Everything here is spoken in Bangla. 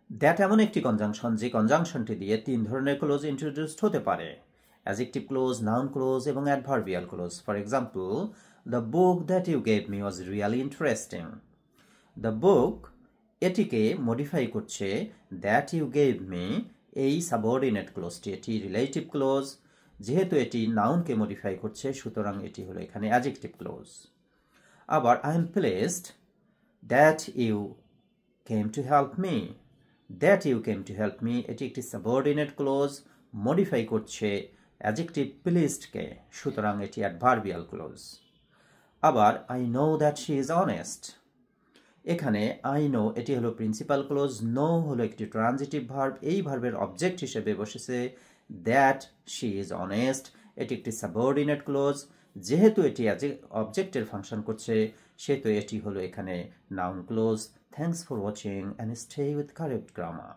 দ্যাট এমন একটি কনজাংশন যে কনজাংশনটি দিয়ে তিন ধরনের ক্লোজ ইন্ট্রোডিউসড হতে পারে: অ্যাডজেক্টিভ ক্লোজ, নাউন ক্লোজ এবং adverbial clause. For example, the book that you gave me was really interesting. The book এটিকে মডিফাই করছে দ্যাট ইউ গেভ মি, এই সাবঅর্ডিনেট ক্লোজটি, এটি রিলেটিভ ক্লোজ। যেহেতু এটি নাউনকে মডিফাই করছে সুতরাং এটি হলো এখানে অ্যাডজেক্টিভ ক্লোজ। আবার I am pleased that you came to help me, that you came to help me এটি একটি সাবঅর্ডিনেট ক্লোজ, মডিফাই করছে অ্যাডজেক্টিভ প্লেসডকে, সুতরাং এটি অ্যাডভার্বিয়াল ক্লোজ। আবার I know that she is honest, এখানে আই নো এটি হলো প্রিন্সিপাল ক্লোজ, নো হলো একটি ট্রানজিটিভ ভার্ব, এই ভার্বের অবজেক্ট হিসেবে বসেছে দ্যাট শি ইজ অনেস্ট, এটি একটি সাবঅর্ডিনেট ক্লোজ। যেহেতু এটি অবজেক্টের ফাংশন করছে সেহেতু এটি হলো এখানে noun clause. Thanks for watching and stay with correct grammar.